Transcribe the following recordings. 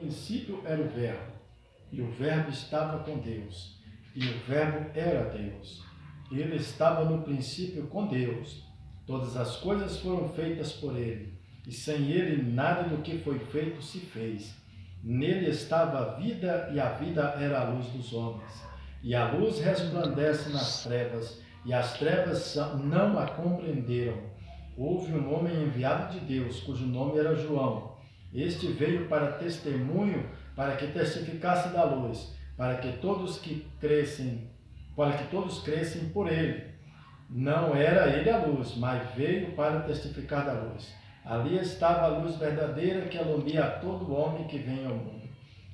princípio era o Verbo, e o Verbo estava com Deus, e o Verbo era Deus. Ele estava no princípio com Deus. Todas as coisas foram feitas por ele, e sem ele nada do que foi feito se fez. Nele estava a vida, e a vida era a luz dos homens. E a luz resplandece nas trevas, e as trevas não a compreenderam. Houve um homem enviado de Deus, cujo nome era João. Este veio para testemunho, para que testificasse da luz, para que todos crescem por ele. Não era ele a luz, mas veio para testificar da luz. Ali estava a luz verdadeira que alumia a todo homem que vem ao mundo.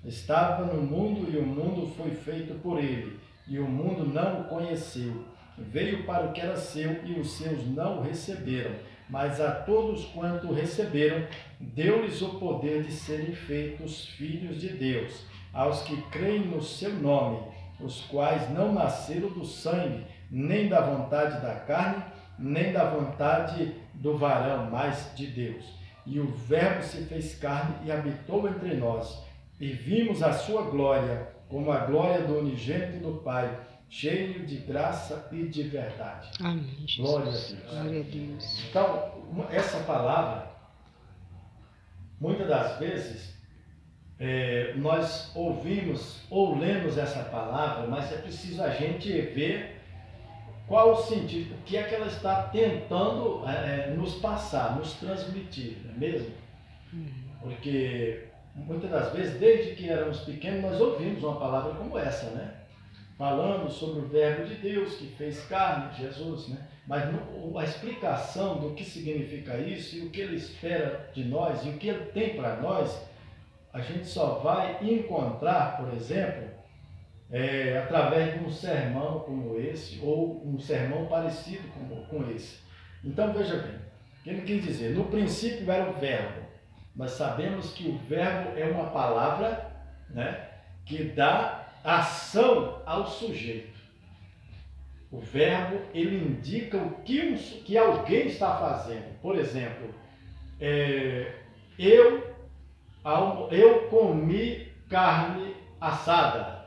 Estava no mundo e o mundo foi feito por ele, e o mundo não o conheceu. Veio para o que era seu e os seus não o receberam, mas a todos quanto o receberam, deu-lhes o poder de serem feitos filhos de Deus, aos que creem no seu nome, os quais não nasceram do sangue, nem da vontade da carne, nem da vontade do varão, mas de Deus. E o Verbo se fez carne e habitou entre nós, e vimos a sua glória, como a glória do unigênito do Pai, cheio de graça e de verdade. Amém, Jesus. Glória a Deus. Glória a Deus. Então, essa palavra, muitas das vezes, nós ouvimos ou lemos essa palavra, mas é preciso a gente ver qual o sentido, o que é que ela está tentando nos passar, nos transmitir, não é mesmo? Porque muitas das vezes, desde que éramos pequenos, nós ouvimos uma palavra como essa, né? Falando sobre o Verbo de Deus que fez carne, Jesus, né? Mas a explicação do que significa isso e o que ele espera de nós e o que ele tem para nós, a gente só vai encontrar, por exemplo, através de um sermão como esse, ou um sermão parecido com esse. Então, veja bem, o que ele quis dizer? No princípio era o Verbo. Nós sabemos que o Verbo é uma palavra, né, que dá ação ao sujeito. O verbo, ele indica o que alguém está fazendo. Por exemplo, eu comi carne assada.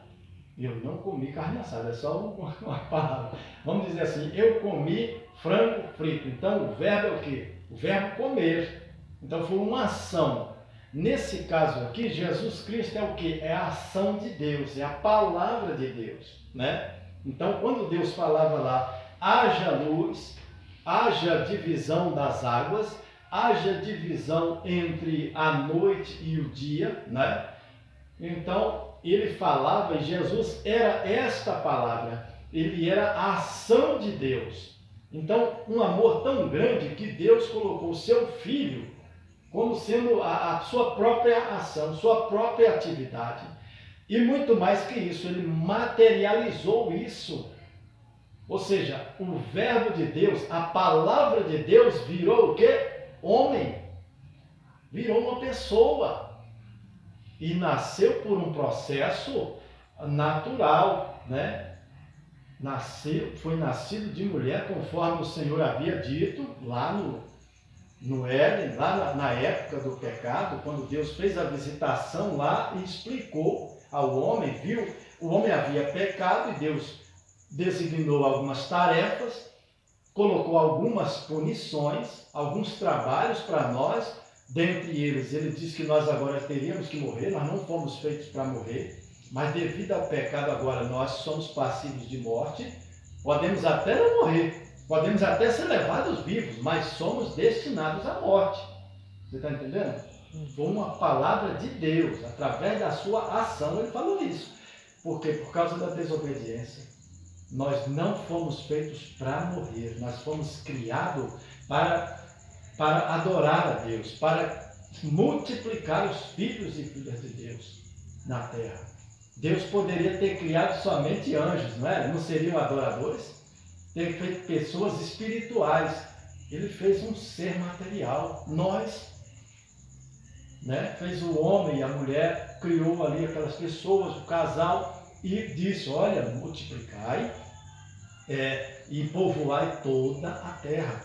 Eu não comi carne assada, é só uma palavra. Vamos dizer assim, eu comi frango frito. Então, o verbo é o quê? O verbo comer. Então, foi uma ação. Nesse caso aqui, Jesus Cristo é o quê? É a ação de Deus, é a palavra de Deus, né? Então, quando Deus falava lá, haja luz, haja divisão das águas, haja divisão entre a noite e o dia, né? Então, ele falava, e Jesus era esta palavra, ele era a ação de Deus. Então, um amor tão grande que Deus colocou o seu Filho como sendo a sua própria ação, sua própria atividade. E muito mais que isso, ele materializou isso. Ou seja, o Verbo de Deus, a palavra de Deus virou o quê? Homem. Virou uma pessoa. E nasceu por um processo natural, né? Foi nascido de mulher, conforme o Senhor havia dito lá no Éden, lá na época do pecado, quando Deus fez a visitação lá e explicou ao homem, viu, o homem havia pecado e Deus designou algumas tarefas, colocou algumas punições, alguns trabalhos para nós, dentre eles, ele diz que nós agora teríamos que morrer, nós não fomos feitos para morrer, mas devido ao pecado agora nós somos passíveis de morte, podemos até não morrer, podemos até ser levados vivos, mas somos destinados à morte. Você está entendendo? Foi uma palavra de Deus, através da sua ação, ele falou isso. Por quê? Por causa da desobediência. Nós não fomos feitos para morrer, nós fomos criados para adorar a Deus, para multiplicar os filhos e filhas de Deus na terra. Deus poderia ter criado somente anjos, não é? Não seriam adoradores? Ter feito pessoas espirituais. Ele fez um ser material. Nós, né? Fez o homem e a mulher, criou ali aquelas pessoas, o casal, e disse, olha, multiplicai e povoai toda a terra.